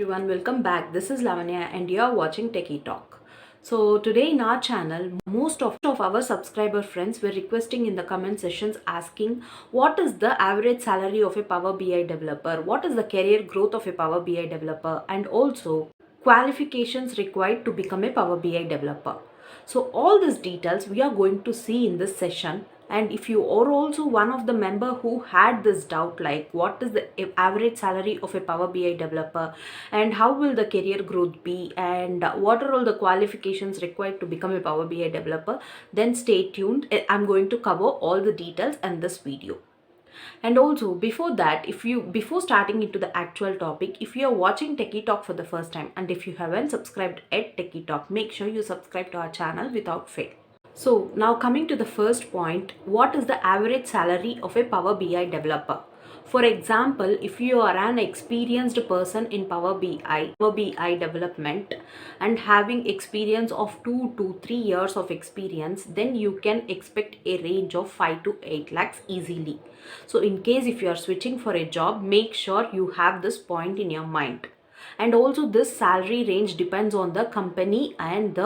everyone, welcome back. This is Lavanya and you are watching Techie Talk. So today in our channel, most of our subscriber friends were requesting in the comment sessions asking what is the average salary of a Power BI developer, what is the career growth of a Power BI developer, and also qualifications required to become a Power BI developer. So all these details we are going to see in this session. And if you are also one of the member who had this doubt, like what is the average salary of a Power BI developer and how will the career growth be and what are all the qualifications required to become a Power BI developer, then stay tuned. I'm going to cover all the details in this video. And also before that, before starting into the actual topic, if you are watching Techie Talk for the first time and if you haven't subscribed at Techie Talk, make sure you subscribe to our channel without fail. So now coming to the first point, what is the average salary of a Power BI developer? For example, if you are an experienced person in Power BI development and having experience of 2 to 3 years of experience, then you can expect a range of 5 to 8 lakhs easily. So in case if you are switching for a job, make sure you have this point in your mind. And also this salary range depends on the company and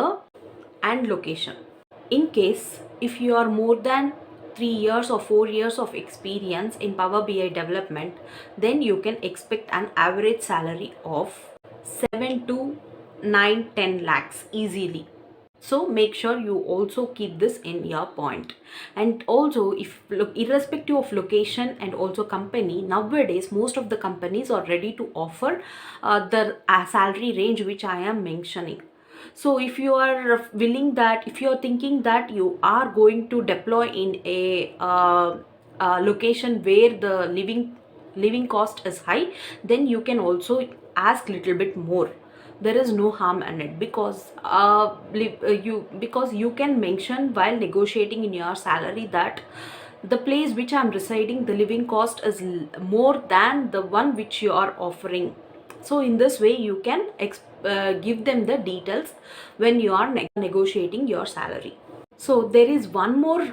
location. In case if you are more than 3 years or 4 years of experience in Power BI development, then you can expect an average salary of 7 to 9 10 lakhs easily. So make sure you also keep this in your point. And also, if irrespective of location and also company, nowadays most of the companies are ready to offer the salary range which I am mentioning. So if you are if you are thinking that you are going to deploy in a location where the living cost is high, then you can also ask little bit more. There is no harm in it, because you can mention while negotiating in your salary that the place which I'm residing, the living cost is more than the one which you are offering. So in this way you can give them the details when you are negotiating your salary. So there is one more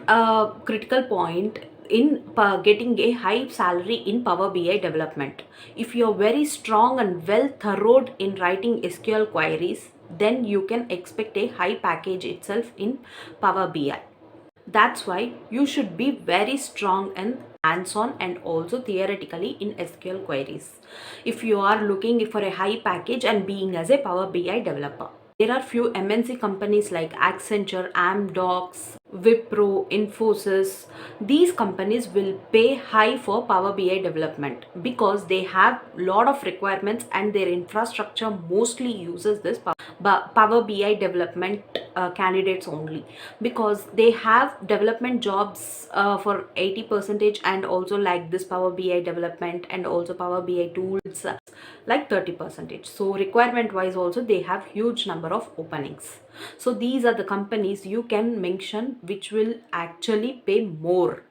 critical point in getting a high salary in Power BI development. If you are very strong and well thoroughd in writing SQL queries, then you can expect a high package itself in Power BI. That's why you should be very strong and hands-on and also theoretically in SQL queries if you are looking for a high package and being as a Power BI developer. There are few MNC companies like Accenture, Amdocs, Wipro, Infosys. These companies will pay high for Power BI development because they have lot of requirements and their infrastructure mostly uses this Power BI development candidates only, because they have development jobs for 80% and also like this Power BI development and also Power BI tools like 30%. So requirement wise also they have huge number of openings. So these are the companies you can mention which will actually pay more.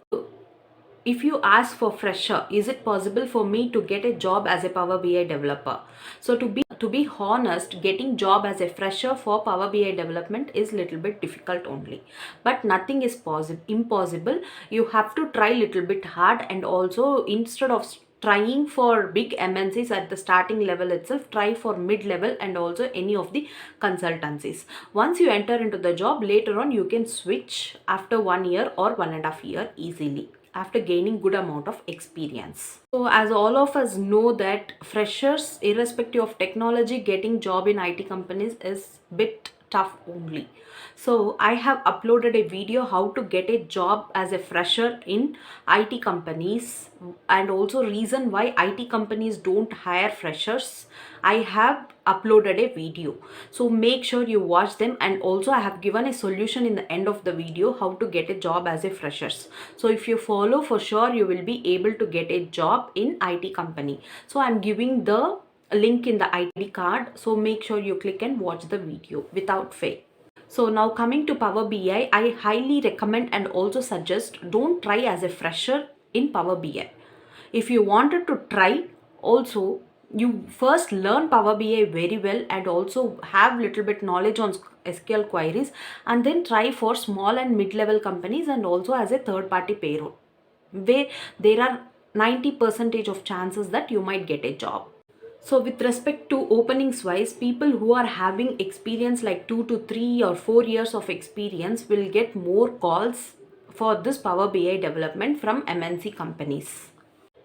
If you ask for fresher, is it possible for me to get a job as a Power BI developer? So to be honest, getting job as a fresher for Power BI development is little bit difficult only, but nothing is impossible. You have to try little bit hard, and also instead of trying for big MNCs at the starting level itself, try for mid level and also any of the consultancies. Once you enter into the job, later on you can switch after 1 year or 1.5 years easily after gaining good amount of experience. So as all of us know that freshers, irrespective of technology, getting job in IT companies is bit tough only. So I have uploaded a video how to get a job as a fresher in IT companies, and also reason why IT companies don't hire freshers. I have uploaded a video, so make sure you watch them. And also I have given a solution in the end of the video how to get a job as a freshers. So if you follow, for sure you will be able to get a job in IT company. So I'm giving the link in the ID card, so make sure you click and watch the video without fail. So now coming to Power BI, I highly recommend and also suggest don't try as a fresher in Power BI. If you wanted to try, also you first learn Power BI very well and also have little bit knowledge on SQL queries, and then try for small and mid-level companies and also as a third-party payroll, where there are 90% of chances that you might get a job. So with respect to openings wise, people who are having experience like 2 to 3 or 4 years of experience will get more calls for this Power BI development from MNC companies.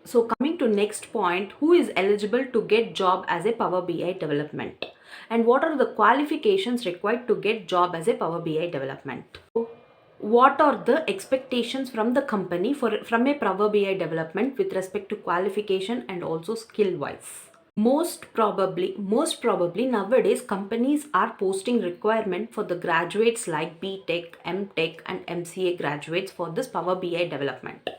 So coming to next point, who is eligible to get job as a Power BI development and what are the qualifications required to get job as a Power BI development? What are the expectations from the company from a Power BI development with respect to qualification and also skill wise? Most probably nowadays companies are posting requirement for the graduates like BTech, MTech and MCA graduates for this Power BI development.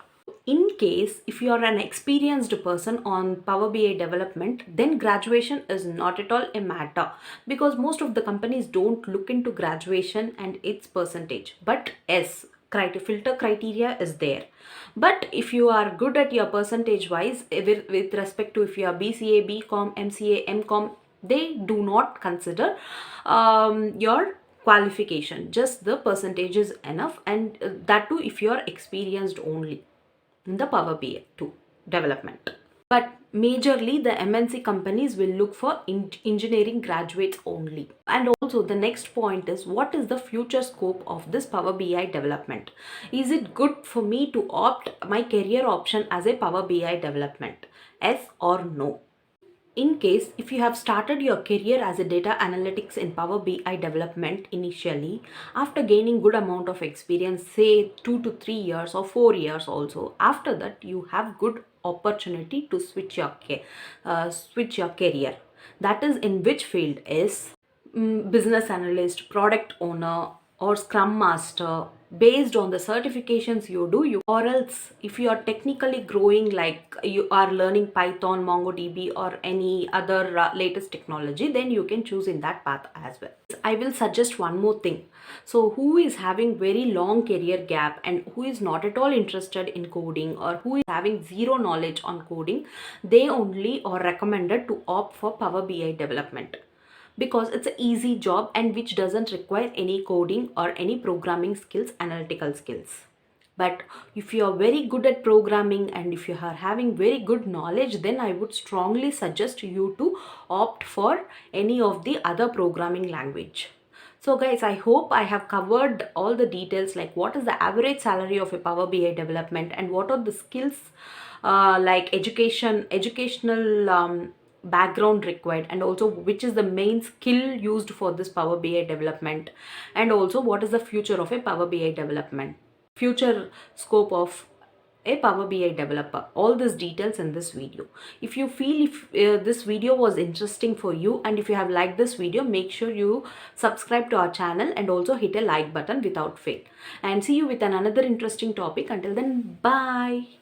In case if you are an experienced person on Power BI development, then graduation is not at all a matter, because most of the companies don't look into graduation and its percentage. But yes, filter criteria is there. But if you are good at your percentage wise, with respect to if you are BCA, BCom, MCA, MCom, they do not consider your qualification. Just the percentage is enough, and that too if you are experienced only in the Power BI 2 development. But majorly the MNC companies will look for engineering graduates only. And also the next point is, what is the future scope of this Power BI development? Is it good for me to opt my career option as a Power BI development? Yes or no? In case if you have started your career as a data analytics in Power BI development initially, after gaining good amount of experience, say 2 to 3 years or 4 years also, after that you have good opportunity to switch your career. That is in which field is business analyst, product owner or scrum master, based on the certifications you do. You or else if you are technically growing, like you are learning Python, MongoDB or any other latest technology, then you can choose in that path as well. I will suggest one more thing. So who is having very long career gap and who is not at all interested in coding, or who is having zero knowledge on coding, they only are recommended to opt for Power BI development, because it's an easy job and which doesn't require any coding or any programming skills, analytical skills. But if you are very good at programming and if you are having very good knowledge, then I would strongly suggest you to opt for any of the other programming language. So guys, I hope I have covered all the details, like what is the average salary of a Power BI development and what are the skills like educational background required, and also which is the main skill used for this Power BI development, and also what is the future of a Power BI development, future scope of a Power BI developer. All these details in this video. If you feel if this video was interesting for you and if you have liked this video, make sure you subscribe to our channel and also hit a like button without fail. And see you with another interesting topic. Until then, bye.